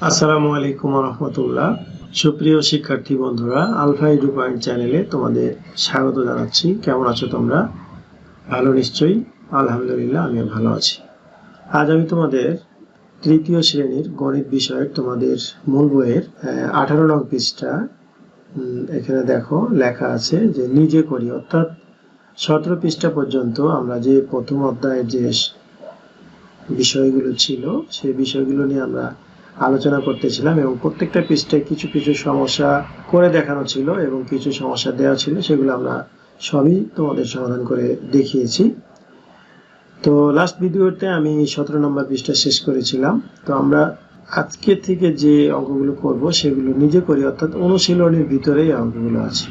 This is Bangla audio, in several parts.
আসসালামু আলাইকুম রহমতুল্লাহ। সুপ্রিয় শিক্ষার্থী বন্ধুরা, আলফা এডু পয়েন্ট চ্যানেলে তোমাদের স্বাগত জানাচ্ছি। কেমন আছো তোমরা? ভালো নিশ্চয়ই। আলহামদুলিল্লাহ, আমিও ভালো আছি। আজ আমি তোমাদের তৃতীয় শ্রেণীর গণিত বিষয়ের তোমাদের মূল বইয়ের 18 নং পৃষ্ঠা, এখানে দেখো লেখা আছে যে নিজে করি, অর্থাৎ 17 পৃষ্ঠা পর্যন্ত আমরা যে প্রথম অধ্যায়ের যে বিষয়গুলো ছিল সেই বিষয়গুলো নিয়ে আমরা আলোচনা করতেছিলাম এবং প্রত্যেকটা পৃষ্ঠায় কিছু কিছু সমস্যা করে দেখানো ছিল এবং কিছু সমস্যা দেওয়া ছিল, সেগুলো আমরা সবই তোমাদের সমাধান করে দেখিয়েছি। তো লাস্ট ভিডিওতে আমি 17 নম্বর পৃষ্ঠা শেষ করেছিলাম। তো আমরা আজকে থেকে যে অঙ্কগুলো করব সেগুলো নিজে করি, অর্থাৎ অনুশীলনীর ভিতরেই অঙ্কগুলো আছে।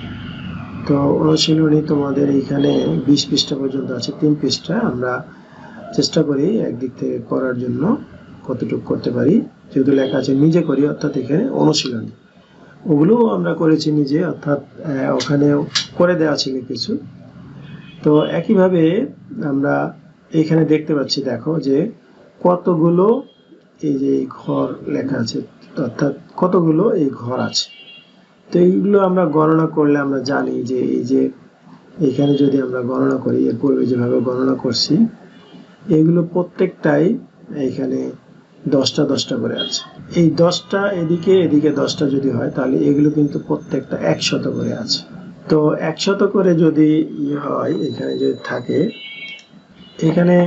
তো অনুশীলনী তোমাদের এইখানে 20 পৃষ্ঠা পর্যন্ত আছে, 3 পৃষ্ঠা। আমরা চেষ্টা করি একদিক থেকে করার জন্য কতটুকু করতে পারি। যেহেতু লেখা আছে নিজে করি, অর্থাৎ এখানে অনুশীলনী, ওগুলো আমরা করেছি নিজে, অর্থাৎ ওখানে করে দেওয়া ছিল কিছু। তো একইভাবে আমরা এখানে দেখতে পাচ্ছি, দেখো যে কতগুলো এই যে ঘর লেখা আছে, অর্থাৎ কতগুলো এই ঘর আছে। তো এইগুলো আমরা গণনা করলে আমরা জানি যে এই যে এখানে যদি আমরা গণনা করি, এর পূর্বে যেভাবে গণনা করছি, এগুলো প্রত্যেকটাই এখানে 10টা 10টা করে আছে। এই 10টা এদিকে এদিকে 10টা যদি হয়, তাহলে এগুলো কিন্তু প্রত্যেকটা 100 করে আছে। তো 100 করে যদি হয়, এখানে যদি থাকে, এখানে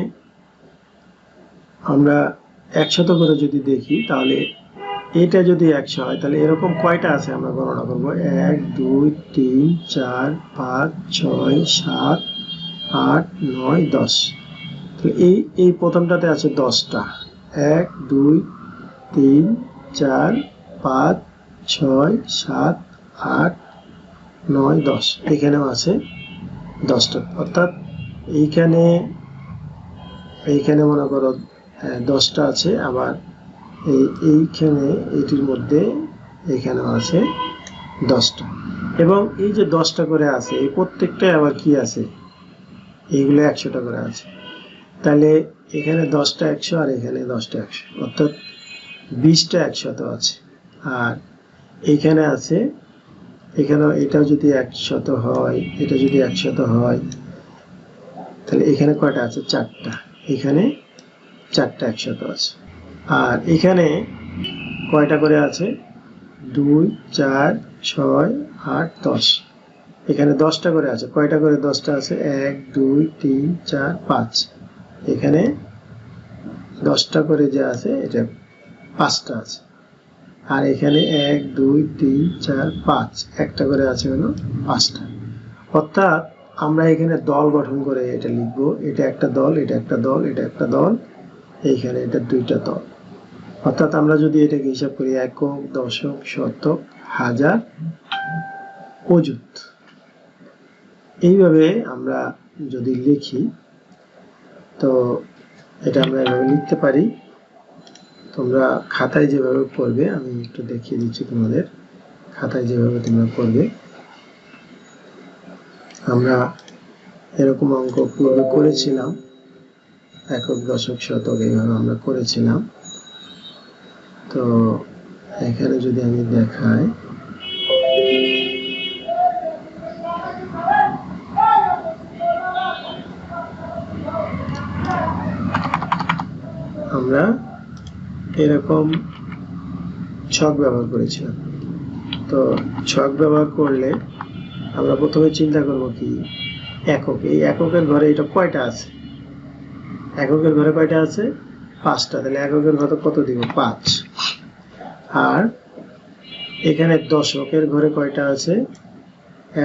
আমরা 100 করে যদি দেখি, তাহলে এটা যদি 100 হয়, তাহলে এরকম কয়টা আছে আমরা গণনা করবো। 1 2 3 4 5 6 7 8 9 10। এই প্রথমটাতে আছে 10টা। 1 2 3 4 5 6 7 8 9 10, এখানেও আছে 10টা, অর্থাৎ এইখানে মনে করো 10টা আছে। আবার এইখানে এটির মধ্যে এখানেও আছে 10টা, এবং এই যে 10টা করে আছে, এই প্রত্যেকটাই আবার কি আছে, এইগুলো 100টা করে আছে। তাহলে এখানে 10টা 100 আর এখানে 10টা 100, অর্থাৎ 20টা 100 আছে। আর এইখানে আছে, এখানেও এটাও যদি 100 হয়, এটা যদি 100 হয়, তাহলে এখানে কয়টা আছে? 4টা। এখানে 4টা 100 আছে। আর এখানে কয়টা করে আছে? 2 4 6 8 10, এখানে 10টা করে আছে। কয়টা করে 10টা আছে? 1 2 3 4 5, এখানে 10টা করে যে আছে, এটা 5টা আছে। আর এখানে 1 2 3 4 5, একটা করে আছে হলো 5টা। অর্থাৎ আমরা এখানে দল গঠন করে এটা লিখবো, এটা একটা দল, এটা একটা দল, এটা একটা দল, এইখানে এটা 2টা দল। অর্থাৎ আমরা যদি এটাকে হিসাব করি, একক, দশক, শতক, হাজার, অযুত, এইভাবে আমরা যদি লিখি, তো এটা আমরা এভাবে লিখতে পারি। তোমরা খাতায় যেভাবে করবে, আমি একটু দেখিয়ে দিচ্ছি তোমাদের, খাতায় যেভাবে তোমরা করবে। আমরা এরকম অঙ্ক পূর্বে করেছিলাম, একক, দশক, শতক, এইভাবে আমরা করেছিলাম। তো এখানে যদি আমি দেখাই, আমরা এরকম ছক ব্যবহার করেছিলাম। তো ছক ব্যবহার করলে আমরা প্রথমে চিন্তা করব কি, একক। এই এককের ঘরে এটা কয়টা আছে? এককের ঘরে কয়টা আছে? 5টা। তাহলে এককের ঘরে কত দিব? 5। আর এখানে দশকের ঘরে কয়টা আছে?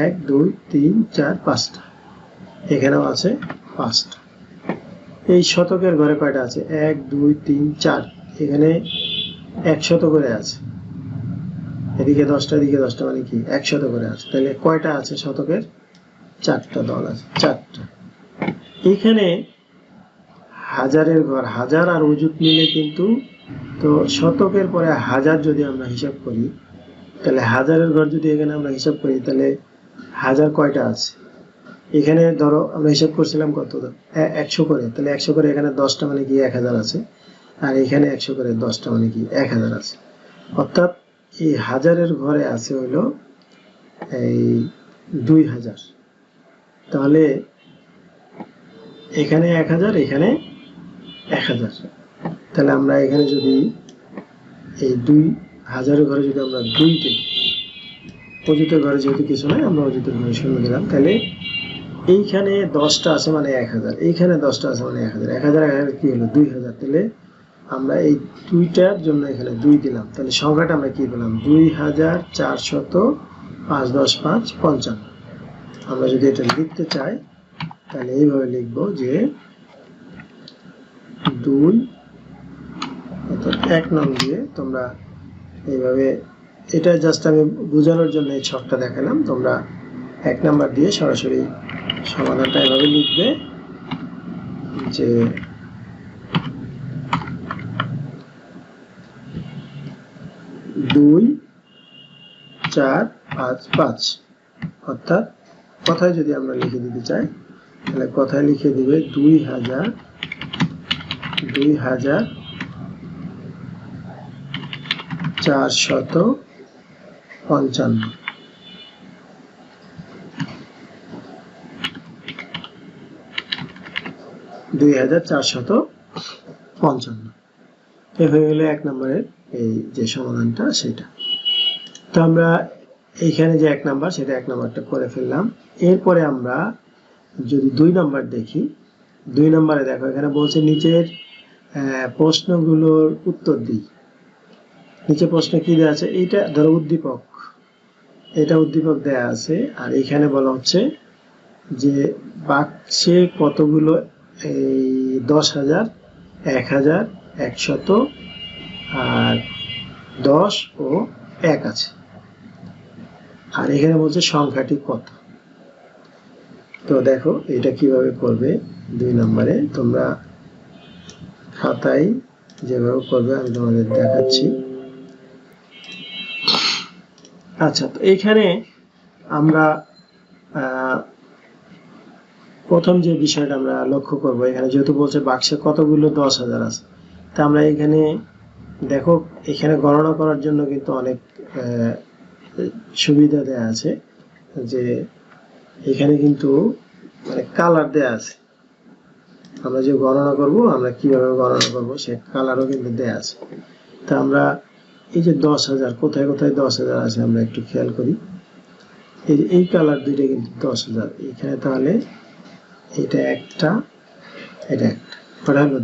1 2 3 4 5টা, এখানেও আছে 5টা। এই শতকের ঘরে কয়টা আছে? 1 2 3 4, এখানে 100 করে আছে। এদিকে 10টা, এদিকে 10টা, মানে কি 100 করে আছে। তাহলে কয়টা আছে শতকের? 4টা দল আছে, 4টা। এখানে হাজারের ঘর, হাজার আর অযুত মিলে কিন্তু, তো শতকের পরে হাজার যদি আমরা হিসাব করি, তাহলে হাজারের ঘর যদি এখানে আমরা হিসাব করি, তাহলে হাজার কয়টা আছে? এখানে ধরো আমরা হিসাব করছিলাম কত, 100 করে। তাহলে 100 করে এখানে 10টা, মানে কি 1000 আছে। আর এখানে 100 করে 10টা, মানে কি 1000 আছে। অর্থাৎ এই হাজারের ঘরে আছে হলো এই 2000। তাহলে এখানে 1000, এখানে 1000। তাহলে আমরা এখানে যদি এই 2000 ঘরে যদি আমরা 2 দিই, অযুতের ঘরে যেহেতু কিছু নাই আমরা অযুতের ঘরে 0 দিলাম, তাহলে এইখানে 10টা আছে মানে 1000, এইখানে 10টা আছে মানে 1000, 1000 কি হলো 2000। তাহলে আমরা এই 2টার জন্য এখানে 2 দিলাম, তাহলে সংখ্যাটা আমরা কি পেলাম 2400, 5 10 5 55। আমরা যদি এটা লিখতে চাই তাহলে এইভাবে লিখব যে 2 অর্থাৎ 1 নং দিয়ে তোমরা এইভাবে, এটা জাস্ট আমি বোঝানোর জন্য এই ছকটা দেখালাম। তোমরা 1 নাম্বার দিয়ে সরাসরি সমাধানটা এভাবে লিখবে যে 2 4 5 5। অর্থাৎ কথায় যদি আমরা লিখে দিতে চাই তাহলে কথায় লিখে দিবে 2000 455। এ হয়ে গেল 1 নম্বরের এই যে সমাধানটা সেটা। তো আমরা এইখানে যে 1 নাম্বার সেটা 1 নাম্বারটা করে ফেললাম। এরপরে আমরা যদি 2 নাম্বার দেখি, 2 নম্বরে দেখো এখানে বলছে নিচের প্রশ্নগুলোর উত্তর দিই। নিচে প্রশ্ন কি দেওয়া আছে, এইটা ধরো উদ্দীপক, এটা উদ্দীপক দেয়া আছে। আর এখানে বলা হচ্ছে যে বাক্সে কতগুলো এই 10,000, 1000, 100 আর 10 ও 1 আছে। আর এখানে বলছে সংখ্যাটি কত। তো দেখো এটা কিভাবে করবে 2 নম্বরে, তোমরা খাতায় যেভাবে করবে আমি তোমাদের দেখাচ্ছি। আচ্ছা, তো এখানে আমরা প্রথম যে বিষয়টা আমরা লক্ষ্য করব, এখানে যেহেতু বলছে বাক্সে কতগুলো 10,000 আছে, তা আমরা এখানে দেখো এখানে গণনা করার জন্য কিন্তু অনেক সুবিধা দেয়া আছে। যে এখানে কিন্তু মানে কালার দেয়া আছে, আমরা যে গণনা করব আমরা কিভাবে গণনা করব সে কালারও কিন্তু দেয়া আছে। তা আমরা এই যে 10,000 কোথায় কোথায় 10,000 আছে আমরা একটু খেয়াল করি। এই যে এই কালার দুইটা কিন্তু 10,000 এখানে, তাহলে এটা একটা, এটা একটা, ওটা হলো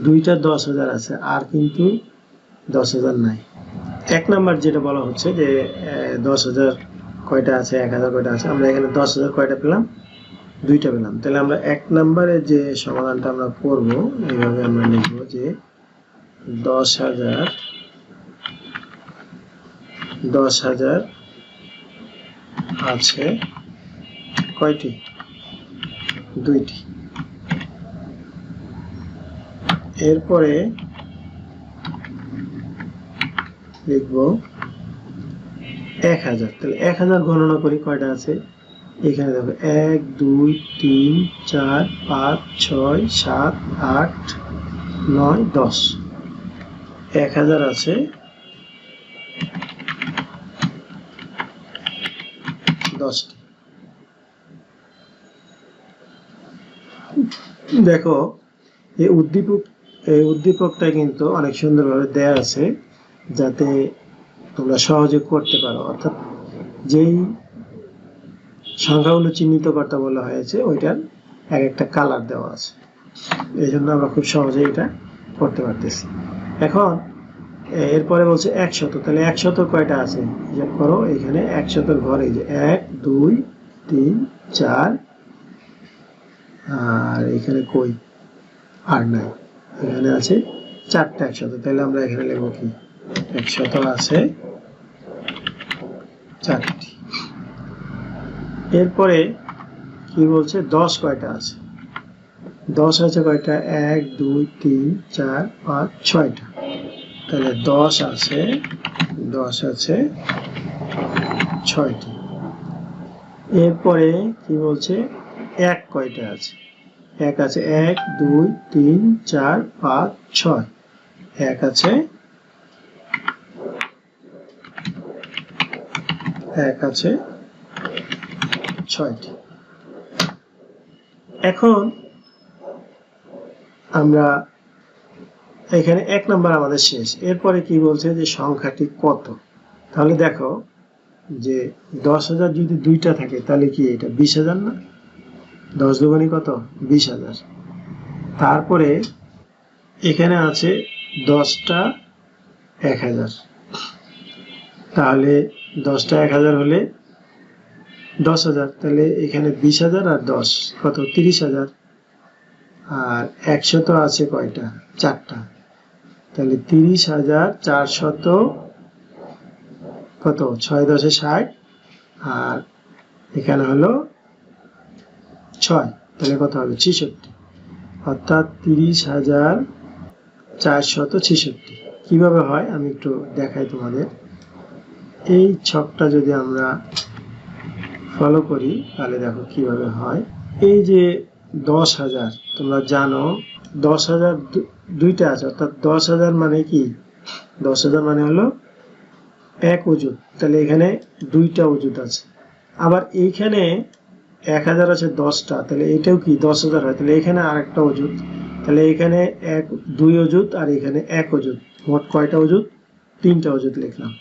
দুইটা 10,000 আছে, আর কিন্তু 10,000 নাই। 1 নাম্বার যেটা বলা হচ্ছে যে 10,000 কয়টা আছে, 1,000 কয়টা আছে, আমরা এখানে 10,000 কয়টা পেলাম, 2টা পেলাম। তাহলে আমরা 1 নম্বরে যে সমাধানটা আমরা করব এইভাবে আমরা লিখব যে 10,000 আছে কয়টি, 2টি। এরপরে লিখব 1,000। তাহলে 1,000 গণনা করি কয়টা আছে, এখানে দেখো 1 2 3 4 5 6 7 8 9 10। 1,000 আছে 10টি। দেখো এই উদ্দীপকটা কিন্তু অনেক সুন্দরভাবে দেয়া আছে যাতে তোমরা সহজে করতে পারো। অর্থাৎ যেই সংখ্যাগুলো চিহ্নিত করতে বলা হয়েছে ওইটার এক একটা কালার দেওয়া আছে, এই জন্য আমরা খুব সহজে এটা করতে পারতেছি। এখন এরপরে বলছে 100। তাহলে 100 কয়টা আছে হিসাব করো, এখানে 100 ঘরে যে 1 2 3 4, আর এখানে কই আর নাই, এখানে আছে 4টা 100। তাহলে আমরা এখানে লিখব কি 100 আছে 4টি। এরপরে কি বলছে 10 কয়টা আছে, 10 আছে কয়টা 1 2 3 4 5 6টা। তাহলে 10 আছে 6টি। এরপরে কি বলছে 1 কয়টা আছে, 1 আছে 1 2 3 4 5 6, 1 আছে এক আছে 6টি। এখন আমরা এখানে 1 নাম্বার আমাদের শেষ। এরপরে কি বলছে যে সংখ্যাটি কত। তাহলে দেখো যে 10,000 যদি দুইটা থাকে তাহলে কি এটা 20,000 না? 10 দুগুণে কত? 20,000। তারপরে এখানে আছে 10টা 1000, তাহলে 10টা 1000 হলে 10,000, তাহলে এখানে 20,000 আর 10 কত? 30,000। আর 100 তো আছে কয়টা? 4টা, তাহলে 30,400 কত? 6 10 60, আর এখানে হলো 6, তাহলে কত হবে? 66, অর্থাৎ 30,466। কিভাবে হয় আমি একটু দেখাই তোমাদের। এই ছকটা যদি আমরা ফলো করি তাহলে দেখো কিভাবে হয়। এই যে 10,000, তোমরা জানো 10,000 দুইটা আছে, অর্থাৎ 10,000 মানে কি? 10,000 মানে হলো এক অযুত, তাহলে এখানে দুইটা অযুত আছে। আবার এইখানে 1000 আছে 10টা, তাহলে এটাও কি 10,000 হয়, তাহলে এখানে আরেকটা অযুত, তাহলে এখানে দুই অযুত আর এখানে এক অযুত, মোট কয়টা অযুত? 3টা অযুত লিখলাম।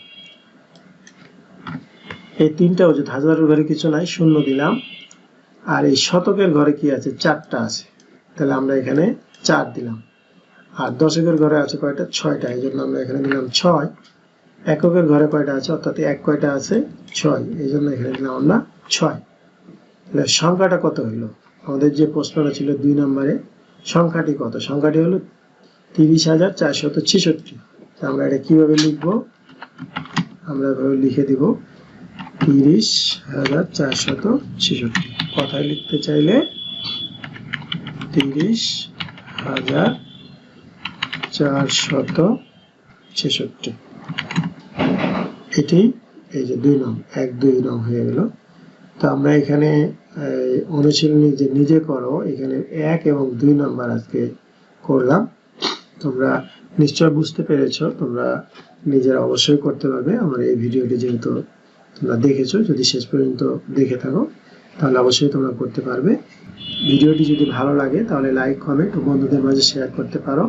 এই 3টা অযুত, হাজারের ঘরে কিছু নাই, শূন্য দিলাম। আর এই শতকের ঘরে কি আছে? 4টা আছে, তাহলে আমরা এখানে 4 দিলাম। আর দশকের ঘরে আছে কয়টা? 6টা, এই জন্য আমরা এখানে দিলাম 6। এককের ঘরে কয়টা আছে? অর্থাৎ এক কয়টা আছে? 6, এই জন্য এখানে দিলাম আমরা 6। তাহলে সংখ্যাটা কত হইল? আমাদের যে প্রশ্নটা ছিল 2 নম্বরে, সংখ্যাটি কত? সংখ্যাটি হলো 30,466। আমরা এটা কিভাবে লিখব? আমরা এভাবে লিখে দিব 30,466। কথায় লিখতে চাইলে 30,466। এটি এই যে 2 নং, 1 2 নং হয়ে গেল। তো আমরা এখানে অনুশীলনী যে নিজে করো, এখানে 1 এবং 2 নম্বর আজকে করলাম। তোমরা নিশ্চয় বুঝতে পেরেছো, তোমরা নিজেরা অবশ্যই করতে পারবে। আমার এই ভিডিওটি যেহেতু তোমরা দেখেছো, যদি শেষ পর্যন্ত দেখে থাকো তাহলে অবশ্যই তোমরা করতে পারবে। ভিডিওটি যদি ভালো লাগে তাহলে লাইক কমেন্ট ও বন্ধুদের মাঝে শেয়ার করতে পারো,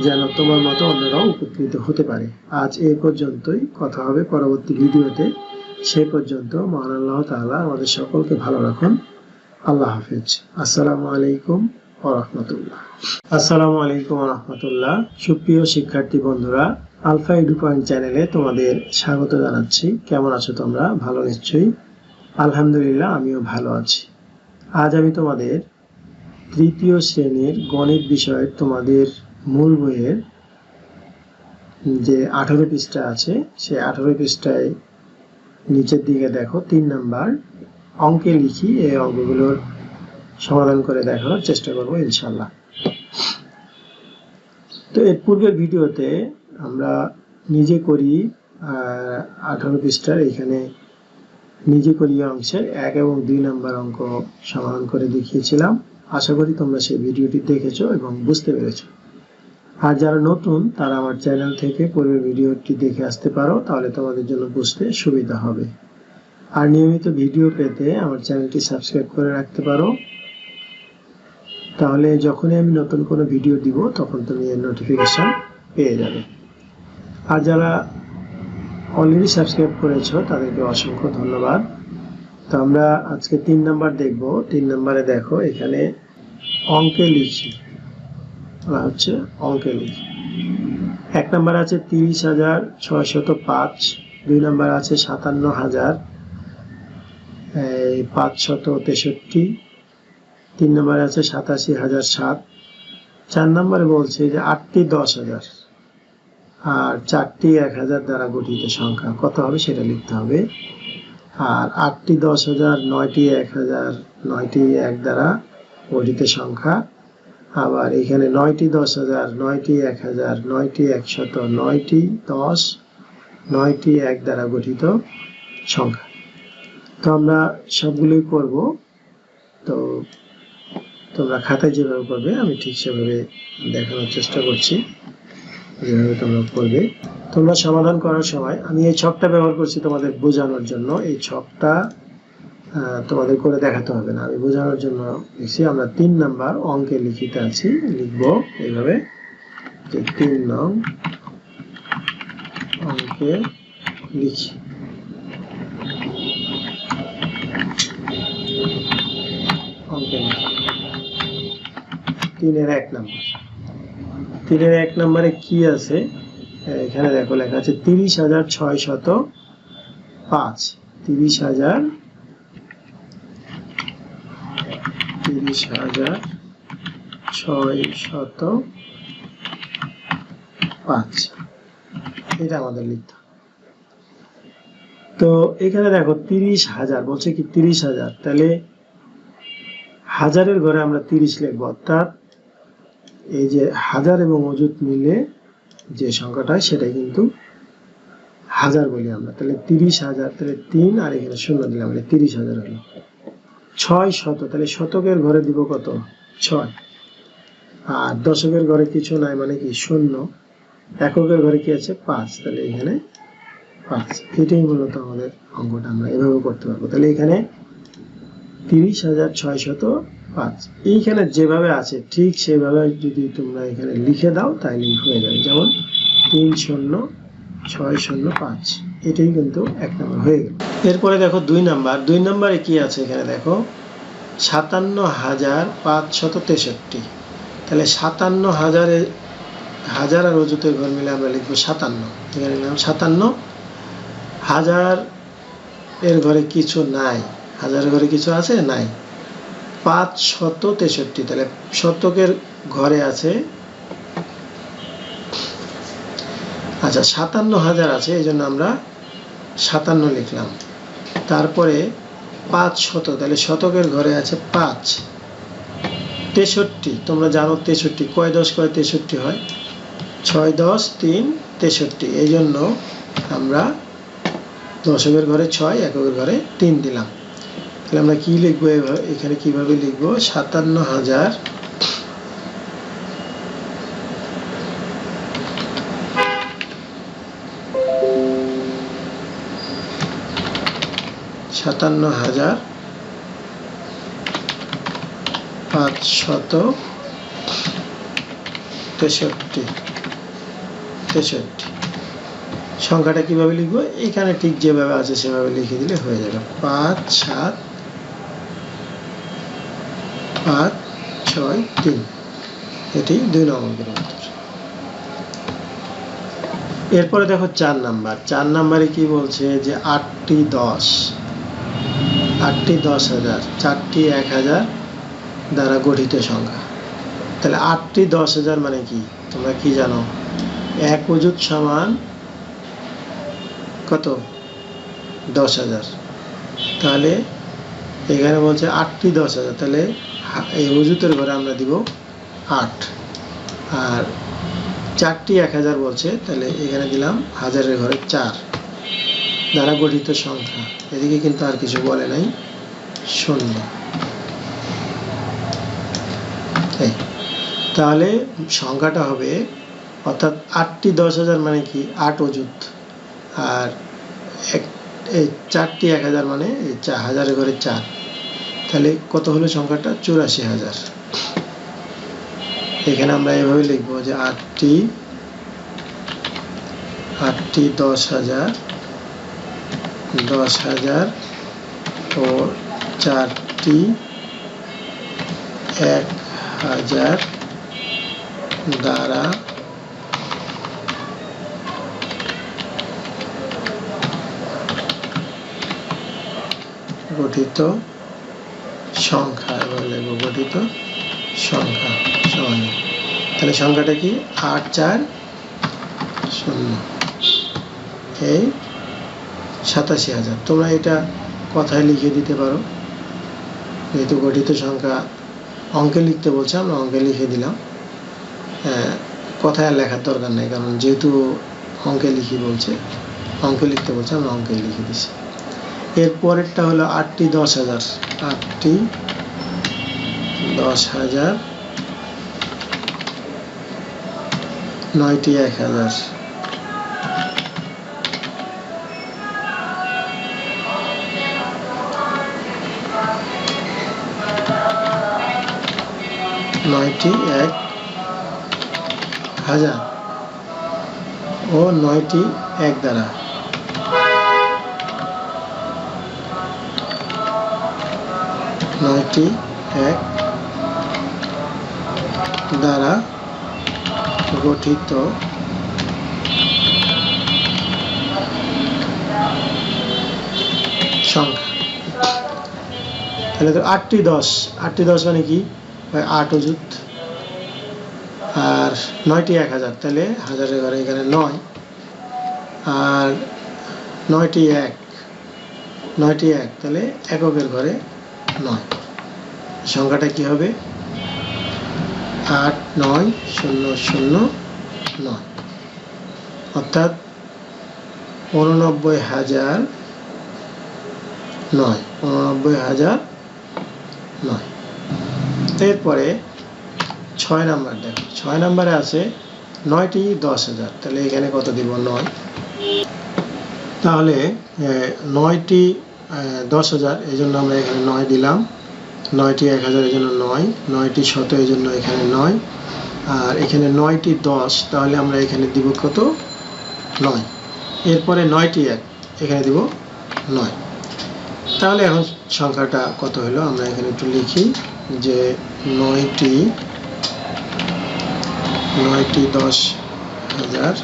যেন তোমার মতো অন্যরাও উপকৃত হতে পারে। আজ এই পর্যন্তই, কথা হবে পরবর্তী ভিডিওতে। সে পর্যন্ত মহান আল্লাহ তাআলা আমাদের সকলকে ভালো রাখুন। আল্লাহ হাফেজ। আসসালামু আলাইকুম ওয়া রাহমাতুল্লাহ। আসসালামু আলাইকুম ওয়া রাহমাতুল্লাহ। সুপ্রিয় শিক্ষার্থী বন্ধুরা, আলফা এডু পয়েন্ট চ্যানেলে তোমাদের স্বাগত জানাচ্ছি। কেমন আছো তোমরা? ভালো নিশ্চয়ই। আলহামদুলিল্লাহ, আমিও ভালো আছি। আজ আমি তোমাদের তৃতীয় শ্রেণীর গণিত বিষয়ের তোমাদের মূল বইয়ের যে 18 পৃষ্ঠা আছে, সেই 18 পৃষ্ঠায় নিচের দিকে দেখো 3 নাম্বার অঙ্কে লিখি, এই অঙ্কগুলোর সমাধান করে দেখানোর চেষ্টা করবো ইনশাল্লাহ। তো এর পূর্বের ভিডিওতে আমরা নিজে করি 18 পৃষ্ঠার এখানে নিজে করি অংশের 1 এবং 2 নাম্বার অঙ্ক সমাধান করে দেখিয়েছিলাম। আশা করি তোমরা সেই ভিডিওটি দেখেছো এবং বুঝতে পেরেছো। আর যারা নতুন তারা আমার চ্যানেল থেকে পূর্বের ভিডিওটি দেখে আসতে পারো, তাহলে তোমাদের জন্য বুঝতে সুবিধা হবে। আর নিয়মিত ভিডিও পেতে আমার চ্যানেলটি সাবস্ক্রাইব করে রাখতে পারো, তাহলে যখনই আমি নতুন কোনো ভিডিও দিব তখন তুমি এর নোটিফিকেশন পেয়ে যাবে। আর যারা অলরেডি সাবস্ক্রাইব করেছো তাদেরকে অসংখ্য ধন্যবাদ। তো আমরা আজকে 3 নাম্বার দেখব। 3 নাম্বারে দেখো এখানে অঙ্কে লিখি, হচ্ছে অঙ্কে লিখি। 1 নাম্বার আছে 30,605, 2 নাম্বার আছে 57,563, 3 নাম্বার আছে 87,007, 4 নাম্বারে বলছে যে 8টি 10,000 আর 4টি 1,000 দ্বারা গঠিত সংখ্যা কত হবে সেটা লিখতে হবে। আর 8টি 10,000, 9টি 1,000, 9টি 1 দ্বারা গঠিত সংখ্যা। আবার এখানে 9টি 10,000, 9টি 1,000, 9টি 100, 9টি 10, 9টি 1 দ্বারা গঠিত সংখ্যা। তো আমরা সবগুলোই করব। তো তোমরা খাতায় যেভাবে করবে আমি ঠিক সেভাবে দেখানোর চেষ্টা করছি। যেভাবে তোমরা করবে। তোমরা সমাধান করার সময় আমি এই ছকটা ব্যবহার করছি তোমাদের বোঝানোর জন্য। এই ছকটা তোমাদের করে দেখাতে হবে না, আমি বোঝানোর জন্য লিখছি। আমরা 3 নাম্বার অঙ্কে লিখিতে আছি, লিখবো এইভাবে যে 3 নং অঙ্কে লিখি। অঙ্কে লিখি 3 এর 1 নাম্বার। 3 এর 1 নাম্বারে কি আছে এখানে দেখো, লেখা আছে 30,605। 30,605 এটা আমাদের লিখতে। তো এখানে দেখো 30,000 বলছে কি 30,000, তাহলে হাজারের ঘরে আমরা 30 লিখবো, অর্থাৎ এই যে হাজার এবং অযুত মিলে যে সংখ্যাটা সেটাই কিন্তু হাজার বলি আমরা। তাহলে 30,000, তাহলে 3 আর এখানে 0 দিলাম, মানে 30,000 হলো। 600, তাহলে শতকের ঘরে দিব কত? 6। আর দশকের ঘরে কিছু নাই, মানে কি 0। এককের ঘরে কি আছে? 5, তাহলে এখানে 5। এটাই মূলত আমাদের অঙ্কটা আমরা এভাবে করতে পারবো। তাহলে এখানে 30,605 এইখানে যেভাবে আছে ঠিক সেভাবে যদি তোমরা এখানে লিখে দাও তাহলেই হয়ে যাবে। যেমন 30,605 এটাই কিন্তু 1 নম্বর হয়ে গেল। এরপরে দেখো 2 নাম্বার। 2 নম্বরে কি আছে এখানে দেখো 57,563। তাহলে 57,000 হাজার আর অযুতের ঘর মিলে আমরা লিখবো 57। এখানে লিখলাম 57,000 এর ঘরে কিছু নাই, হাজারের ঘরে কিছু আছে? নাই। 563, তাহলে শতকের ঘরে আছে, আচ্ছা 57,000 আছে, এই জন্য আমরা 57 লিখলাম। তারপরে 500, তাহলে শতকের ঘরে আছে 5। 63, তোমরা জানো 63 কয় 10 কয় 63 হয়, 6 10 3 63। এই জন্য আমরা দশকের ঘরে 6, এককের ঘরে 3 দিলাম। তাহলে আমরা কি লিখবো এখানে, কিভাবে লিখবো? 57,000 563 সংখ্যাটা কিভাবে লিখবো? এখানে ঠিক যেভাবে আছে সেভাবে লিখে দিলে হয়ে যাবে। 5 7 5 6 3 এটি 2 নম্বরের উত্তর। এরপরে দেখো 4 নাম্বার। 4 নাম্বারে কি বলছে যে 8টি 10। 8টি 10,000, 4টি 1,000 দ্বারা গঠিত সংখ্যা। তাহলে 8টি 10,000 মানে কি তোমরা কি জানো? 1 অযুত সমান কত? 10,000। তাহলে এখানে বলছে 8টি 10,000, তাহলে এই অযুতের ঘরে আমরা দিব 8। আর 4টি 1,000 বলছে, তাহলে এখানে দিলাম হাজারের ঘরে 4 দ্বারা গঠিত সংখ্যা। এদিকে কিন্তু আর কিছু বলে নাই, 0। তাহলে সংখ্যাটা হবে, অর্থাৎ 8টি 10,000 মানে কি 8 অযুত, আর 4টি 1,000 মানে এই হাজারের ঘরে 4। তাহলে কত হলো সংখ্যাটা? 84,000। এখানে আমরা এভাবে লিখবো যে 8টি 10,000 ও 4টি 1,000 দ্বারা গঠিত সংখ্যা, গঠিত সংখ্যা সমান। তাহলে সংখ্যাটা কি? 840 এই 87,000। তোমরা এটা কথায় লিখে দিতে পারো, যেহেতু গঠিত সংখ্যা অঙ্কে লিখতে বলছে আমরা অঙ্কে লিখে দিলাম। কথায় আর লেখার দরকার নেই, কারণ যেহেতু অঙ্কে লিখি বলছে, অঙ্কে লিখতে বলছে আমরা অঙ্কে লিখে দিছি। এর পরেরটা হলো 8টি 10,000। 8টি 10,000 9টি 1000, নয়টি 1000 ও 9টি 1 দ্বারা, নয়টি 1 দ্বারা গঠিত সংখ্যা। তাহলে তো 8টি 10, 8টি 10 মানে কি 8 অযুত, আর 9টি 1000, তাহলে 1000-এর ঘরে এখানে 9, আর 9টি 1, 9টি 1, তাহলে এককের ঘরে 9। সংখ্যাটা কি হবে 89009, অর্থাৎ 89,009। এরপরে 6 নাম্বার দেখো, 6 নাম্বারে আছে 9টি 10,000, তাহলে এখানে কত দিব 9, তাহলে 9টি 10,000, এই জন্য আমরা এখানে 9 দিলাম, 9টি 1000 এর জন্য 9, 9টি 100 এর জন্য এখানে 9, আর এখানে 9টি 10, তাহলে আমরা এখানে দিব কত 9, এরপরে 9টি 1, এখানে দিব 9। তাহলে এখন সংখ্যাটা কত হলো আমরা এখানে একটু লিখি যে 9টি 10,000,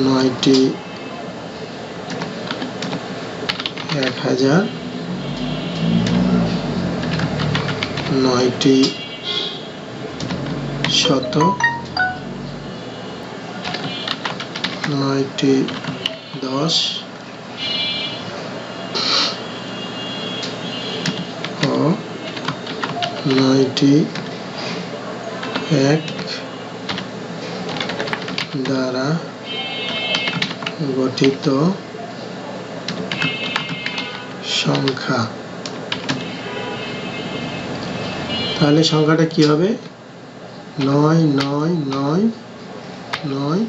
9টি 1000, 9টি 100, 9টি 10 ও 9টি 1 দ্বারা গঠিত সংখ্যা। তাহলে সংখ্যাটা কি হবে 99999,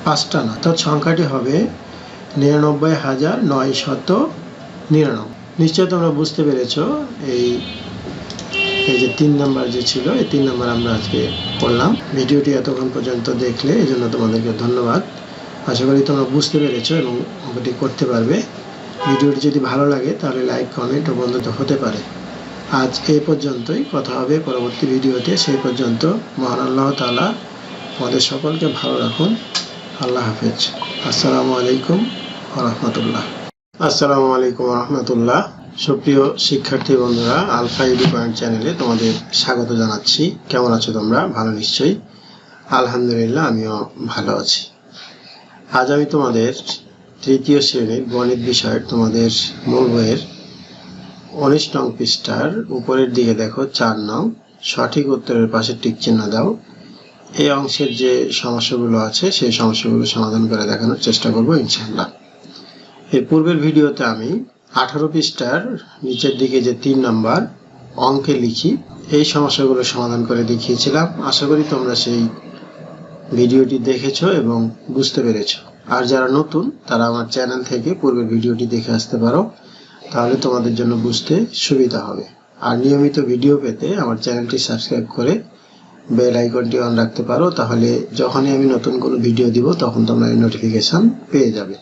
5টা না, তো সংখ্যাটি হবে 99,999। নিশ্চয় তোমরা বুঝতে পেরেছো। এই যে 3 নাম্বার যে ছিল, এই 3 নাম্বার আমরা আজকে করলাম। ভিডিওটি এতক্ষণ পর্যন্ত দেখলে এই জন্য তোমাদেরকে ধন্যবাদ। আশা করি তোমরা বুঝতে পেরেছো এবং অঙ্কটি করতে পারবে। ভিডিওটি যদি ভালো লাগে তাহলে লাইক, কমেন্ট ও বন্ধুত্ব হতে পারে। আজ এই পর্যন্তই, কথা হবে পরবর্তী ভিডিওতে। সেই পর্যন্ত মহান আল্লাহ তাআলা আমাদের সকলকে ভালো রাখুন। আল্লাহ হাফেজ। আসসালামু আলাইকুম ওয়া রাহমাতুল্লাহ। আসসালামু আলাইকুম ওয়া রাহমাতুল্লাহ। সুপ্রিয় শিক্ষার্থী বন্ধুরা, আলফা এডু পয়েন্ট চ্যানেলে তোমাদের স্বাগত জানাচ্ছি। কেমন আছো তোমরা? ভালো নিশ্চয়ই। আলহামদুলিল্লাহ, আমিও ভালো আছি। আজ আমি তোমাদের তৃতীয় শ্রেণীর গণিত বিষয়ের তোমাদের মূল বইয়ের 19 নং পৃষ্ঠার উপরের দিকে দেখো 4 নং, সঠিক উত্তরের পাশে টিক চিহ্ন দাও। এই অংশের যে সমস্যাগুলো আছে সেই সমস্যাগুলো সমাধান করে দেখানোর চেষ্টা করব ইনশাআল্লাহ। এর পূর্বের ভিডিওতে আমি 18 পৃষ্ঠার নিচের দিকে যে 3 নাম্বার অঙ্কে লিখি, এই সমস্যাগুলো সমাধান করে দেখিয়েছিলাম। আশা করি তোমরা সেই ভিডিওটি দেখেছো এবং বুঝতে পেরেছো। আর যারা নতুন তারা আমার চ্যানেল থেকে পূর্বের ভিডিওটি দেখে আসতে পারো, তাহলে তোমাদের জন্য বুঝতে সুবিধা হবে। আর নিয়মিত ভিডিও পেতে আমার চ্যানেলটি সাবস্ক্রাইব করে বেল আইকনটি অন রাখতে পারো, তাহলে যখনই আমি নতুন কোনো ভিডিও দিব তখন তোমরা এই নোটিফিকেশন পেয়ে যাবে।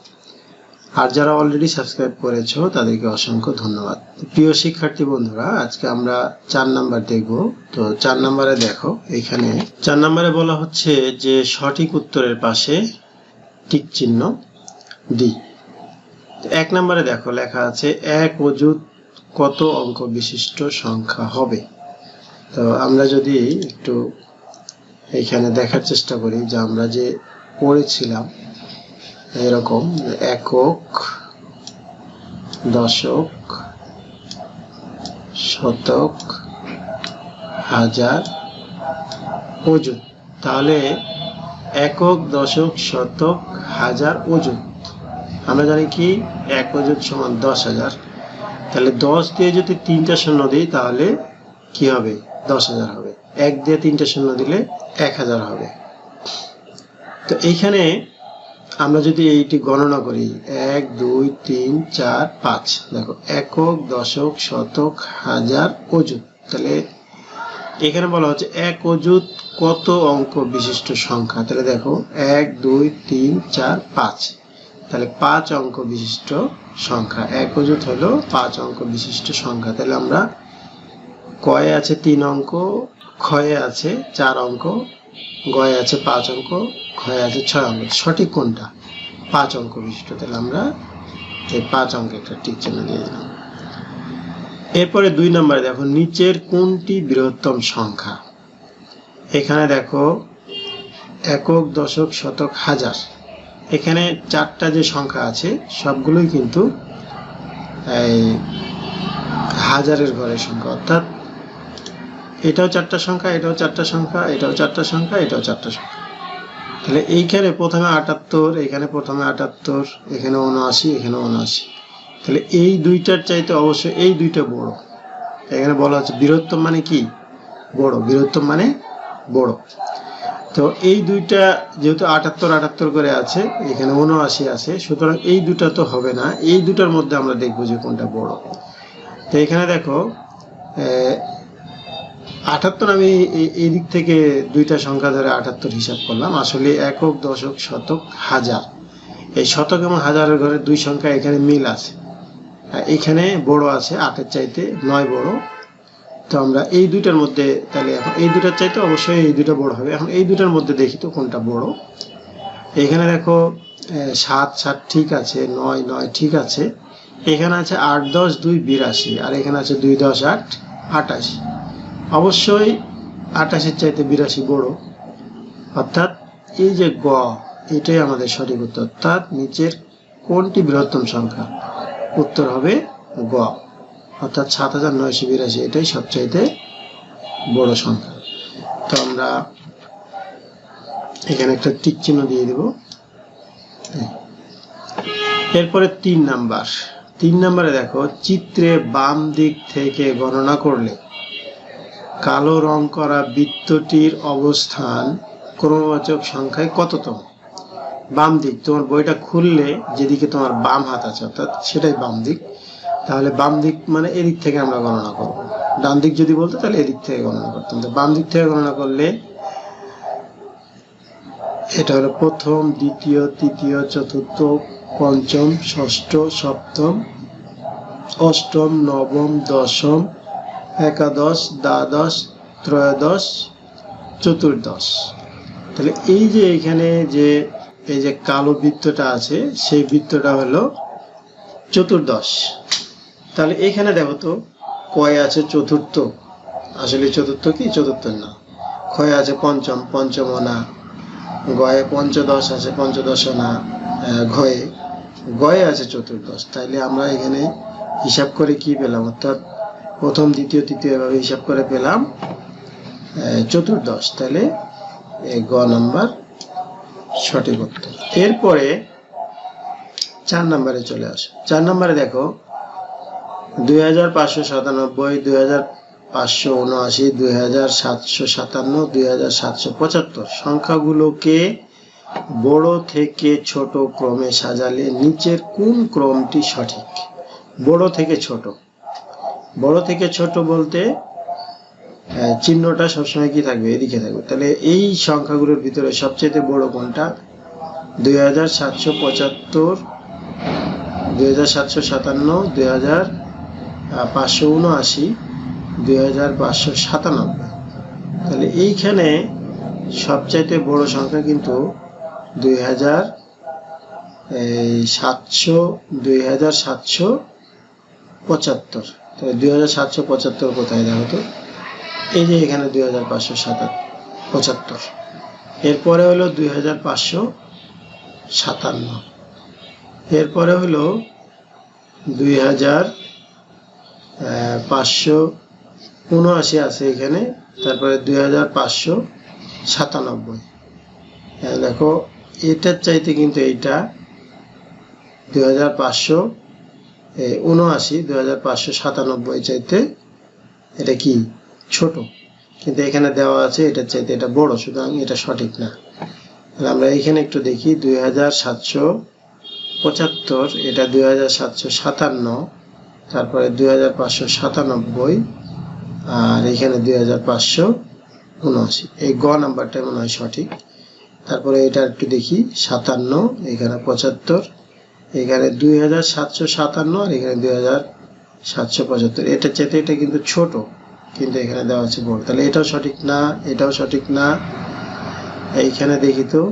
আর যারা অলরেডি সাবস্ক্রাইব করেছো তাদেরকে অসংখ্য ধন্যবাদ। প্রিয় শিক্ষার্থী বন্ধুরা, আজকে আমরা 4 নাম্বার দেখব। তো 4 নাম্বারে দেখো, এখানে 4 নাম্বারে বলা হচ্ছে যে সঠিক উত্তরের পাশে টিক চিহ্ন দিই। 1 নাম্বারে দেখো লেখা আছে 1 অযুত কত অঙ্ক বিশিষ্ট সংখ্যা হবে। তো আমরা যদি একটু এখানে দেখার চেষ্টা করি যে আমরা যে পড়েছিলাম এরকম একক, দশক, শতক, হাজার, অযুত। তাহলে একক, দশক, শতক, হাজার, অযুত আমরা জানি কি 1 অযুত সমান 10,000। তাহলে 10 দিয়ে যদি 3টা শূন্য দিই তাহলে কি হবে 10,000 হবে। 1 দিয়ে 3টা শূন্য দিলে 1000 হবে। তো এইখানে আমরা যদি এইটি গণনা করি 1 2 3 4 5, দেখো একক দশক শতক হাজার অযুত, তাহলে এখানে বলা হচ্ছে এক অযুত কত অঙ্ক বিশিষ্ট সংখ্যা। তাহলে দেখো 1 2 3 4 5, তাহলে 5 অঙ্ক বিশিষ্ট সংখ্যা। এক অযুত হলো 5 অঙ্ক বিশিষ্ট সংখ্যা। তাহলে আমরা কয়ে আছে 3 অঙ্ক, ক্ষয়ে আছে 4 অঙ্ক, গয়ে আছে 5 অঙ্ক, ক্ষয়ে আছে 6 অঙ্ক। সঠিক কোনটা? 5 অঙ্ক বিশিষ্ট। তাহলে আমরা এই 5 অঙ্কে একটা টিক চিহ্ন দিয়ে দিলাম। এরপরে 2 নম্বরে দেখো নিচের কোনটি বৃহত্তম সংখ্যা। এখানে দেখো একক দশক শতক হাজার, এখানে 4টা যে সংখ্যা আছে সবগুলোই কিন্তু এই হাজারের ঘরের সংখ্যা, অর্থাৎ এটাও 4টা সংখ্যা, এটাও 4টা সংখ্যা, এটাও 4টা সংখ্যা, এটাও 4টা সংখ্যা। তাহলে এইখানে প্রথমে 78, এখানে প্রথমে 78, এখানে 79, এখানে 79। তাহলে এই দুইটার চাইতে অবশ্যই এই দুইটা বড়। এখানে বলা হচ্ছে বৃহত্তম মানে কি? বড়। বৃহত্তম মানে বড়। তো এই দুইটা যেহেতু 78 78 করে আছে, এখানে 79 আছে, সুতরাং এই দুটা তো হবে না। এই দুটার মধ্যে আমরা দেখবো যে কোনটা বড়। তো এখানে দেখো 78, আমি এই দিক থেকে দুইটা সংখ্যা ধরে 78 হিসাব করলাম। আসলে একক দশক শতক হাজার, এই শতক এবং হাজারের ঘরে 2 সংখ্যা এখানে মিল আছে। এখানে বড় আছে 8-এর চাইতে 9 বড়। তো আমরা এই দুইটার মধ্যে, তাহলে এখন এই দুটার চাইতে অবশ্যই এই দুটা বড় হবে। এখন এই দুটার মধ্যে দেখি তো কোনটা বড়। এখানে দেখো 7 7 ঠিক আছে, 9 9 ঠিক আছে। এখানে আছে 8 10 2 82, আর এখানে আছে 2 10 8 88। অবশ্যই 88-এর চাইতে 82 বড়, অর্থাৎ এই যে গ, এটাই আমাদের সঠিক উত্তর। অর্থাৎ নিচের কোনটি বৃহত্তম সংখ্যা? উত্তর হবে গ, অর্থাৎ 7982, এটাই সবচাইতে বড় সংখ্যা। তো আমরা এখানে একটা টিক চিহ্ন দিয়ে দেব। এরপরে 3 নাম্বার। 3 নম্বরে দেখো চিত্রে বাম দিক থেকে গণনা করলে কালো রং করা বৃত্তটির অবস্থান ক্রমবাচক সংখ্যায় কততম? বাম দিক, তোমার বইটা খুললে যেদিকে তোমার বাম হাত আছে অর্থাৎ সেটাই বাম দিক। তাহলে বাম দিক মানে এদিক থেকে আমরা গণনা করব। ডান দিক যদি বলতো তাহলে এদিক থেকে গণনা করতাম। তো বাম দিক থেকে গণনা করলে এটা হলো প্রথম, দ্বিতীয়, তৃতীয়, চতুর্থ, পঞ্চম, ষষ্ঠ, সপ্তম, অষ্টম, নবম, দশম, একাদশ, দ্বাদশ, ত্রয়োদশ, চতুর্দশ। তাহলে এই যে এখানে যে এই যে কালো বৃত্তটা আছে সেই বৃত্তটা হলো চতুর্দশ। তাহলে এখানে দেখো তো কয় আছে চতুর্থ, আসলে চতুর্থ কি? চতুর্থ না। ক্ষয় আছে পঞ্চম, পঞ্চম না। গয়ে পঞ্চদশ আছে, পঞ্চদশ না। ঘয়ে গয়ে আছে চতুর্দশ। তাইলে আমরা এখানে হিসাব করে কি পেলাম? অর্থাৎ প্রথম, দ্বিতীয়, তৃতীয় এভাবে হিসাব করে পেলাম চতুর্দশ। তাহলে গ নাম্বার সঠিক উত্তর। এরপরে 4 নম্বরে চলে আসো। 4 নম্বরে দেখো 2597, 2579, 2757, 2775 সংখ্যাগুলোকে বড় থেকে ছোট ক্রমে সাজালে নিচের কোন ক্রমটি সঠিক? বড় থেকে ছোট। বড় থেকে ছোট বলতে চিহ্নটা সবসময় কি থাকবে? এদিকে থাকবে। তাহলে এই সংখ্যাগুলোর ভিতরে সবচেয়ে বড় কোনটা? 2775, 2757, 2579, 2597। তাহলে এইখানে সবচাইতে বড় সংখ্যা কিন্তু 2775। তাহলে 2775 কোথায় দেখো তো? এই যে এখানে 2575। এরপরে হলো 2557, এরপরে হলো 2579 আছে এখানে, তারপরে 2597। দেখো এটার চাইতে কিন্তু এইটা 2579, 2597 চাইতে এটা কি ছোট, কিন্তু এখানে দেওয়া আছে এটার চাইতে এটা বড়, সুতরাং এটা সঠিক না। তাহলে আমরা এখানে একটু দেখি 2775, এটা 2757, তারপরে 2597, আর এখানে 2579। এই গ নাম্বারটা মনে হয় সঠিক। তারপরে এটা একটু দেখি 57, এখানে 75, এখানে 2757 আর এখানে 2775। এটার চাইতে এটা কিন্তু ছোট, কিন্তু এখানে দেওয়া আছে বড়। তাহলে এটাও সঠিক না, এটাও সঠিক না। এইখানে দেখি তো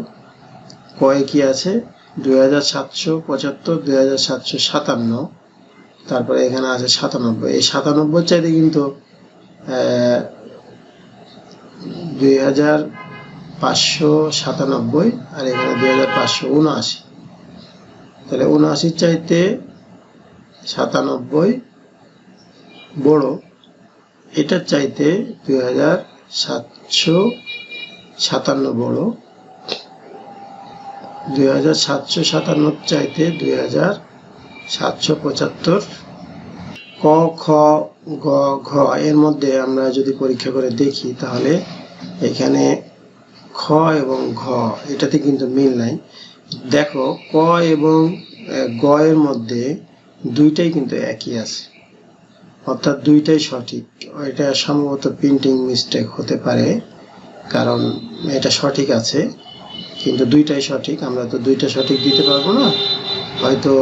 কয়ে কি আছে, 2775, 2757, তারপরে এখানে আছে 97। এই 97 চাইতে কিন্তু 2597 আর এখানে 2579। তাহলে 79 চাইতে 97 বড়, এটার চাইতে 2757 বড়, 2757 চাইতে 2775। ক, খ, গ, ঘ এর মধ্যে আমরা যদি পরীক্ষা করে দেখি তাহলে এখানে খ এবং ঘ এটাতে কিন্তু মিল নাই। দেখো ক এবং গ এর মধ্যে দুইটাই কিন্তু একই আছে, অর্থাৎ দুইটাই সঠিক। এটা সম্ভবত প্রিন্টিং মিস্টেক হতে পারে, কারণ এটা সঠিক আছে কিন্তু দুইটাই সঠিক। আমরা তো দুইটা সঠিক দিতে পারবো না, হয়তো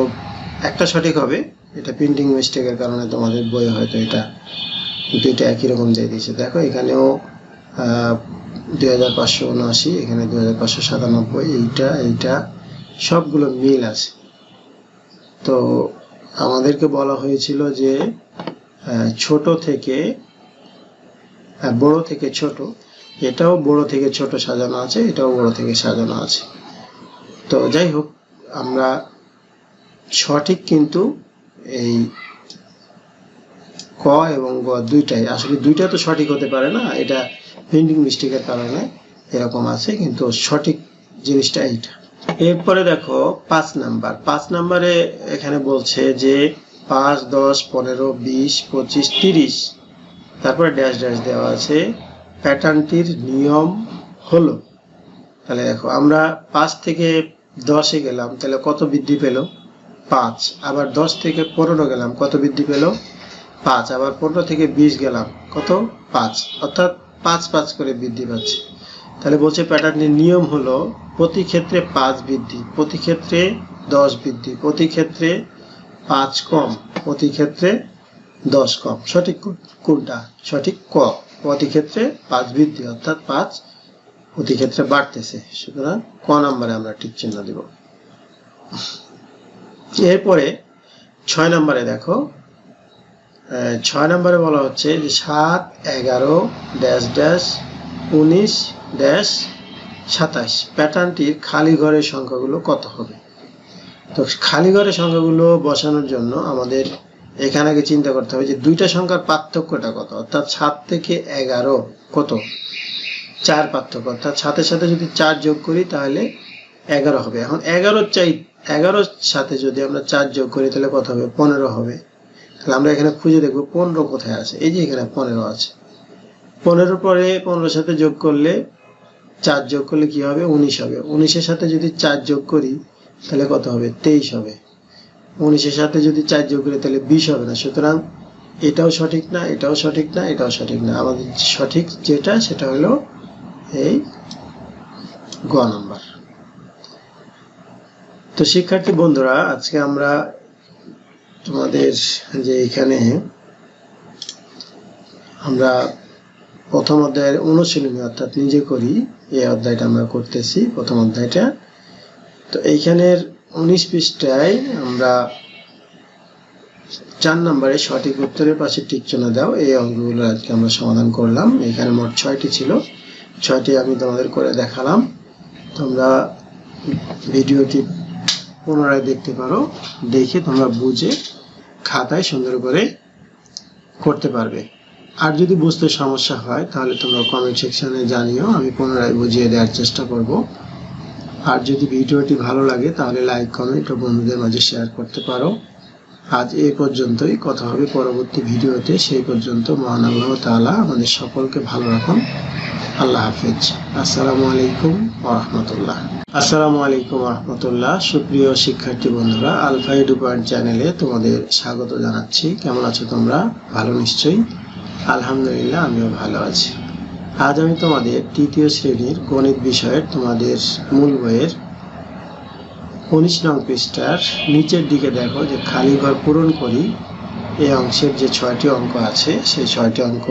একটা সঠিক হবে। এটা প্রিন্টিং মিস্টেকের কারণে তোমাদের বইয়ে হয়তো এটা দুইটা একই রকম দিয়ে দিয়েছে। দেখো এখানেও 2579, এখানে 2597, এইটা সবগুলো মিল আছে। তো আমাদেরকে বলা হয়েছিল যে ছোট থেকে বড় থেকে ছোট, এটাও বড় থেকে ছোট সাজানো আছে, এটাও বড় থেকে সাজানো আছে। তো যাই হোক, আমরা সঠিক কিন্তু এই ক এবং গ দুইটাই, আসলে দুইটা তো সঠিক হতে পারে না, এটা প্রিন্টিং মিস্টেকের কারণে এরকম আছে, কিন্তু সঠিক জিনিসটা এইটা। এরপরে দেখো 5 নাম্বার। 5 নাম্বারে এখানে বলছে যে 5, 10, 15, 20, 25, 30, তারপরে ড্যাশ ড্যাশ দেওয়া আছে। প্যাটার্নটির নিয়ম হলো, তাহলে দেখো আমরা 5 থেকে 10-এ গেলাম, তাহলে কত বৃদ্ধি পেল? 5। আবার 10 থেকে 15 গেলাম, কত বৃদ্ধি পেল? 5। আবার 15 থেকে 20 গেলাম, কত? 5। অর্থাৎ 5 করে বৃদ্ধি পাচ্ছে। তাহলে বলছে প্যাটার্নটির নিয়ম হলো প্রতি ক্ষেত্রে 5 বৃদ্ধি, প্রতি ক্ষেত্রে 10 বৃদ্ধি, প্রতি ক্ষেত্রে 5 কম, প্রতি ক্ষেত্রে 10 কম। সঠিক কোনটা? সঠিক ক, প্রতি ক্ষেত্রে 5 বৃদ্ধি, অর্থাৎ 5 প্রতি ক্ষেত্রে বাড়তেছে। সুতরাং ক নাম্বারে আমরা টিক চিহ্ন দিব। এরপরে 6 নাম্বারে দেখো, 6 নাম্বারে বলা হচ্ছে যে 7, 11, ড্যাশ ড্যাশ, 19, ড্যাশ 27 প্যাটার্নটির খালি ঘরের সংখ্যাগুলো কত হবে? তো খালি ঘরের সংখ্যাগুলো বসানোর জন্য আমাদের এখানে আগে চিন্তা করতে হবে যে দুইটা সংখ্যার পার্থক্যটা কত। অর্থাৎ 7 থেকে 11 কত? 4 পার্থক্য, অর্থাৎ 7-এর সাথে যদি 4 যোগ করি তাহলে 11 হবে। এখন 11-র সাথে যদি আমরা 4 যোগ করি তাহলে কত হবে? 15 হবে। তাহলে আমরা এখানে খুঁজে দেখবো 15 কোথায় আছে। এই যে এখানে 15 আছে। 15 পরে 15-এর সাথে যোগ করলে 4 যোগ করলে কি হবে? 19 হবে। 19-এর সাথে যদি 4 যোগ করি তাহলে কত হবে? 23 হবে। 19-এর সাথে যদি 4 যোগ করি তাহলে 20 হবে না। সুতরাং এটাও সঠিক না, এটাও সঠিক না, এটাও সঠিক না। আমাদের সঠিক যেটা সেটা হলো এই গ নাম্বার। তো শিক্ষার্থী বন্ধুরা, আজকে আমরা তোমাদের যে এখানে আমরা প্রথম অধ্যায়ের অনুশীলনী অর্থাৎ নিজে করি এই অধ্যায়টা আমরা করতেছি, প্রথম অধ্যায়টা। তো এইখানের 19 পৃষ্ঠায় আমরা 4 নম্বরে সঠিক উত্তরের পাশে টিক চিহ্ন দাও, এই অঙ্কগুলো আজকে আমরা সমাধান করলাম। এখানে মোট 6টি ছিল, 6টি আমি তোমাদের করে দেখালাম। তোমরা ভিডিওটি পুনরায় দেখতে পারো, দেখে তোমরা বুঝে খাতায় সুন্দর করে করতে পারবে। আর যদি বুঝতে সমস্যা হয় তাহলে তোমরা কমেন্ট সেকশনে জানিও, আমি পুনরায় বুঝিয়ে দেওয়ার চেষ্টা করব। আর যদি ভিডিওটি ভালো লাগে তাহলে লাইক, কমেন্ট ও বন্ধুদের মাঝে শেয়ার করতে পারো। আজ এই পর্যন্তই, কথা হবে পরবর্তী ভিডিওতে। সেই পর্যন্ত মহান আল্লাহ তাআলা আমাদের সকলকে ভালো রাখুন। আল্লাহ হাফেজ। আসসালামু আলাইকুম ওয়া রাহমাতুল্লাহ। আসসালামু আলাইকুম ওয়া রাহমাতুল্লাহ। সুপ্রিয় শিক্ষার্থী বন্ধুরা, আলফা এডু পয়েন্ট চ্যানেলে তোমাদের স্বাগত জানাচ্ছি। কেমন আছো তোমরা? ভালো নিশ্চয়ই। আলহামদুলিল্লাহ, আমিও ভালো আছি। আজ আমি তোমাদের তৃতীয় শ্রেণীর গণিত বিষয়ের তোমাদের মূল বইয়ের 19 নং পৃষ্ঠার নিচের দিকে দেখো যে খালি ঘর পূরণ করি এই অংশের যে 6টি অঙ্ক আছে, সেই 6টি অঙ্ক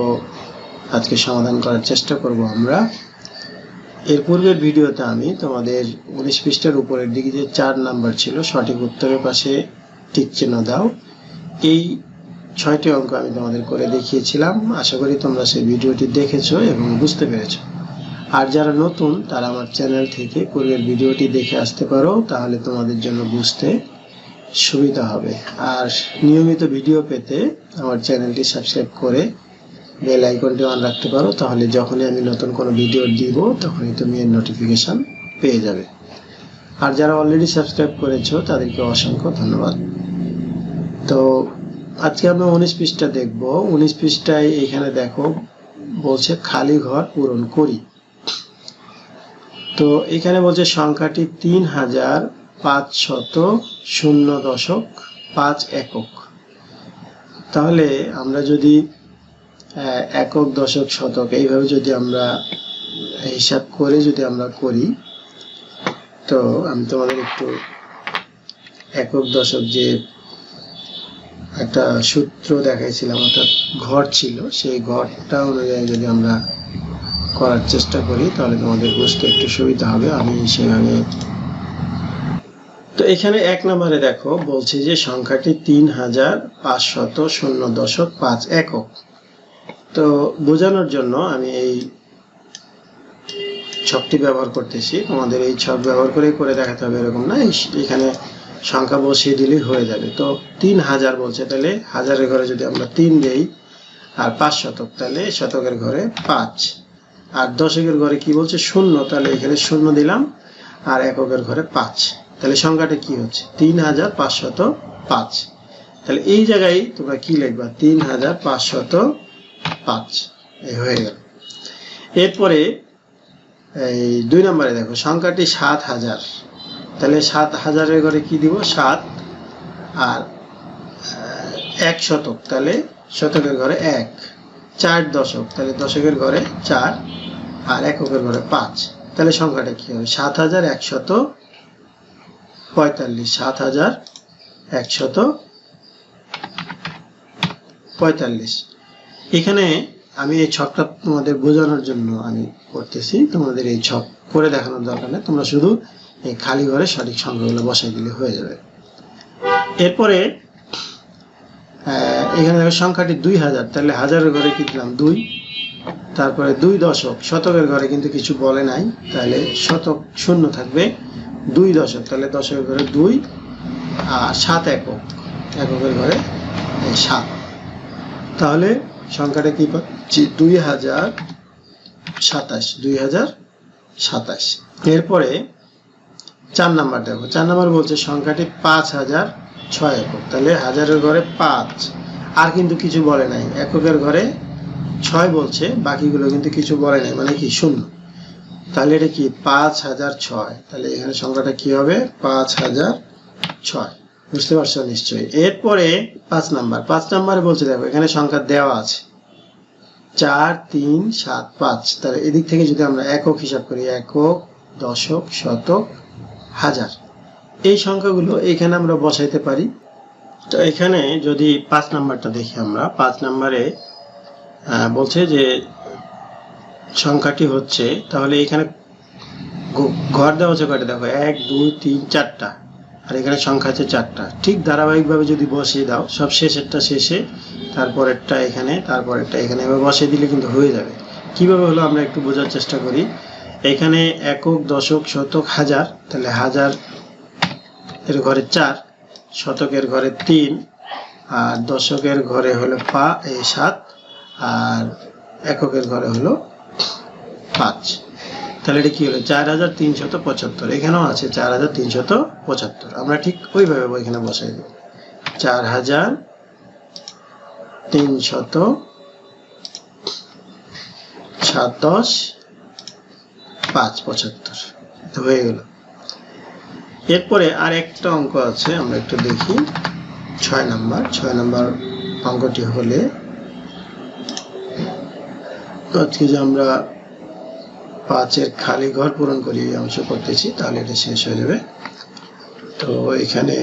আজকে সমাধান করার চেষ্টা করব আমরা। এর পূর্বের ভিডিওতে আমি তোমাদের 19 পৃষ্ঠার উপরের দিকে যে 4 নাম্বার ছিল, সঠিক উত্তরের পাশে টিক চিহ্ন দাও, এই 6টি অঙ্ক আমি তোমাদের করে দেখিয়েছিলাম। আশা করি তোমরা সেই ভিডিওটি দেখেছো এবং বুঝতে পেরেছো। আর যারা নতুন তারা আমার চ্যানেল থেকে পূর্বের ভিডিওটি দেখে আসতে পারো, তাহলে তোমাদের জন্য বুঝতে সুবিধা হবে। আর নিয়মিত ভিডিও পেতে আমার চ্যানেলটি সাবস্ক্রাইব করে বেল আইকনটি অন রাখতে পারো, তাহলে যখনই আমি নতুন কোনো ভিডিও দিব তখনই তুমি এর নোটিফিকেশন পেয়ে যাবে। আর যারা অলরেডি সাবস্ক্রাইব করেছো তাদেরকে অসংখ্য ধন্যবাদ। তো আজকে আমরা 19 পৃষ্ঠা দেখব। 19 পৃষ্ঠায় এখানে দেখো বলছে খালি ঘর পূরণ করি। তো এখানে বলছে সংখ্যাটি 3500.0.5 একক। তাহলে আমরা যদি একক, দশক, শতক এইভাবে যদি আমরা হিসাব করে যদি আমরা করি, তো আমি তোমাদের একটু একক, দশক যে একটা সূত্র দেখাইছিলাম, অর্থাৎ ঘর ছিল, সেই ঘরটা অনুযায়ী যদি আমরা করার চেষ্টা করি তাহলে তোমাদের বুঝতে একটু সুবিধা হবে। আমি সেভাবে, তো এখানে 1 নম্বরে দেখো বলছে যে সংখ্যাটি 3500.0.5 একক। তো বোঝানোর জন্য আমি এই ছকটি ব্যবহার করতেছি। তোমাদের এই ছক ব্যবহার করে দেখাতে হবে এরকম না, এখানে সংখ্যা বসিয়ে দিলেই হয়ে যাবে। তো 3000 বলছে, তাহলে হাজারের ঘরে যদি আমরা 3 দেই, আর 5 শতক, তাহলে শতকের ঘরে 5, আর দশকের ঘরে কি বলছে 0, তাহলে এখানে 0 দিলাম, আর এককের ঘরে 5, তাহলে সংখ্যাটা কি হচ্ছে 3505। তাহলে এই জায়গায় তোমরা কি লিখবা 3505, এই হয়ে গেল। এরপরে এই 2 নম্বরে দেখো সংখ্যাটি 7000, তাহলে 7000-এর ঘরে কি দিব 7, আর 1 শতক, তাহলে শতকের ঘরে 1, 4 দশক, তাহলে দশকের ঘরে 4, আর এককের ঘরে 5, তাহলে সংখ্যাটা কি হবে 7145, 7145। এখানে আমি এই ছকটা তোমাদের বোঝানোর জন্য আমি করতেছি, তোমাদের এই ছক করে দেখানোর দরকার নেই, তোমরা শুধু এই খালি ঘরে সঠিক সংখ্যাগুলো বসাই দিলে হয়ে যাবে। এরপরে এখানে দেখো সংখ্যাটি 2000, তাহলে হাজারের ঘরে কি দিলাম 2, তারপরে 2 দশক, শতকের ঘরে কিন্তু কিছু বলে নাই, তাহলে শতক 0 থাকবে, 2 দশক, তাহলে দশকের ঘরে 2, আর 7 একক, এককের ঘরে 7, তাহলে সংখ্যাটা কি পাচ্ছি 2027। এরপরে 4 নাম্বার দেখো, 4 নাম্বার বলছে সংখ্যাটি 5006 একক, তাহলে হাজারের ঘরে 5, আর কিন্তু কিছু বলে নাই, এককের ঘরে 6 বলছে, বাকিগুলো কিন্তু কিছু বলে নাই, মানে কি 0, তাহলে এটা কি 5006, তাহলে এখানে সংখ্যাটা কি হবে 5006। বুঝতে পারছো নিশ্চয়ই। এরপরে 5 নাম্বারে বলছে দেখো এখানে সংখ্যা দেওয়া আছে 4, 3, 7, 5, তাহলে এদিক থেকে যদি আমরা একক হিসাব করি, একক, দশক, শতক, হাজার, এই সংখ্যাগুলো এখানে আমরা বসাইতে পারি। তো এখানে যদি 5 নাম্বারটা দেখি আমরা, 5 নাম্বারে বলছে যে সংখ্যাটি হচ্ছে, তাহলে এখানে ঘর দেওয়া আছে কয়টা দেখো 1, 2, 3, 4টা, আর এখানে সংখ্যা আছে 4টা। ঠিক ধারাবাহিকভাবে যদি বসিয়ে দাও, সব শেষেরটা শেষে, তারপরেরটা এখানে, তারপরেরটা এখানে, এভাবে বসিয়ে দিলে কিন্তু হয়ে যাবে। কিভাবে হলো আমরা একটু বোঝার চেষ্টা করি। এখানে একক, দশক, শতক, হাজার, তাহলে হাজার এর ঘরে 4, শতকের ঘরে 3, আর দশকের ঘরে হলো 7, আর এককের ঘরে হলো 5, তাহলে এটা কি হলো 4375। এখানেও আছে 4375, আমরা ঠিক ওইভাবে এখানে বসাই দেব। 4,307.575 তো হয়ে গেল। এরপরে আর একটা অঙ্ক আছে, আমরা একটু দেখি। 6 নাম্বার অঙ্কটি হলে আজকে যে আমরা 5-এর খালি ঘর পূরণ করি এই অংশ করতেছি, তাহলে এটা শেষ হয়ে যাবে। তো এখানে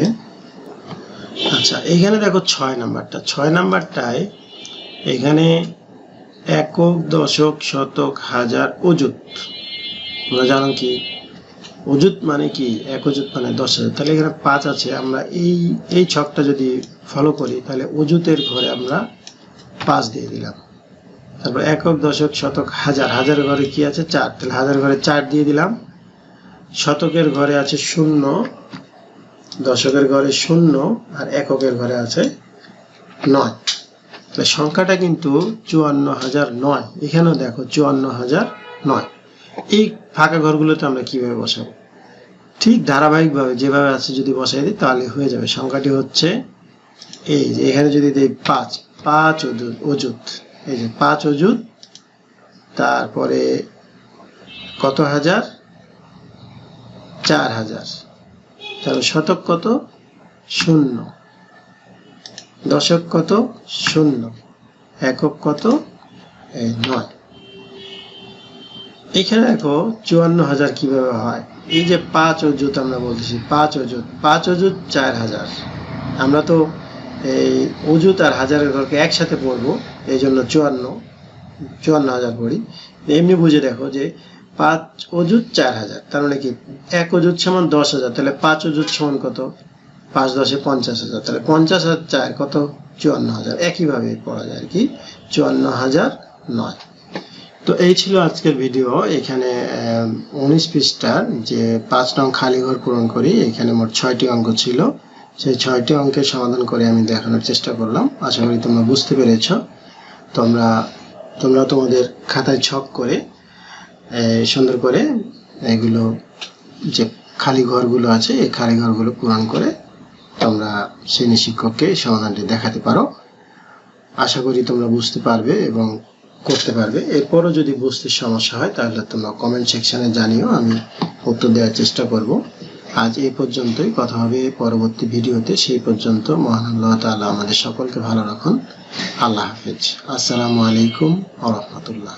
আচ্ছা, এখানে দেখো 6 নাম্বারটায় এখানে একক, দশক, শতক, হাজার, অযুত। তোমরা জানো কি অযুত মানে কি? এক অযুত মানে 10,000। তাহলে এখানে 5 আছে। আমরা এই ছকটা যদি ফলো করি তাহলে অযুতের ঘরে আমরা 5 দিয়ে দিলাম। তারপর একক, দশক, শতক, হাজার। হাজার ঘরে কি আছে? 4। তাহলে হাজার ঘরে 4 দিয়ে দিলাম। শতকের ঘরে আছে 0, দশকের ঘরে 0, আর এককের ঘরে আছে 9। তাহলে সংখ্যাটা কিন্তু 54,009। এখানেও দেখো 54,009। এই ফাঁকা ঘরগুলোতে আমরা কিভাবে বসাবো? ঠিক ধারাবাহিকভাবে যেভাবে আছে যদি বসাই দিই তাহলে হয়ে যাবে। সংখ্যাটি হচ্ছে এই যে এখানে যদি দিই 5 অযুত, এই যে 5 অযুত, তারপরে কত হাজার? 4,000। তাহলে শতক কত? 0। দশক কত? 0। একক কত? 9। এখানে দেখো 54,000 কিভাবে হয়? এই যে 5 অযুত আমরা বলতেছি, 5 অযুত 4,000। আমরা তো এই অযুত আর হাজারের ঘরকে একসাথে পড়বো, এই জন্য 54,000 পড়ি। এমনি বুঝে দেখো যে 5 অযুত 4,000, তার মানে কি 1 অযুত সমান 10,000। তাহলে 5 অযুত সমান কত? 5 10 50,000। তাহলে 50 আর 4 কত? 54,000। একইভাবে পড়া যায় আর কি, 54,009। তো এই ছিল আজকের ভিডিও। এখানে 19 পৃষ্ঠার যে 5 নং খালি ঘর পূরণ করি, এখানে মোট 6টি অঙ্ক ছিল। সেই 6টি অঙ্কের সমাধান করে আমি দেখানোর চেষ্টা করলাম। আশা করি তোমরা বুঝতে পেরেছ। তোমরা তোমাদের খাতায় ছক করে সুন্দর করে এগুলো যে খালি ঘরগুলো আছে এই খালি ঘরগুলো পূরণ করে তোমরা শ্রেণী শিক্ষককে সমাধানটি দেখাতে পারো। আশা করি তোমরা বুঝতে পারবে এবং করতে পারবে। এরপরও যদি বুঝতে সমস্যা হয় তাহলে তোমরা কমেন্ট সেকশনে জানিও, আমি উত্তর দেওয়ার চেষ্টা করব। আজ এই পর্যন্তই, কথা হবে পরবর্তী ভিডিওতে। সেই পর্যন্ত মহান আল্লাহ তাআলা আমাদের সকলকে ভালো রাখুন। আল্লাহ হাফেজ। আসসালামু আলাইকুম ওয়া রাহমাতুল্লাহ।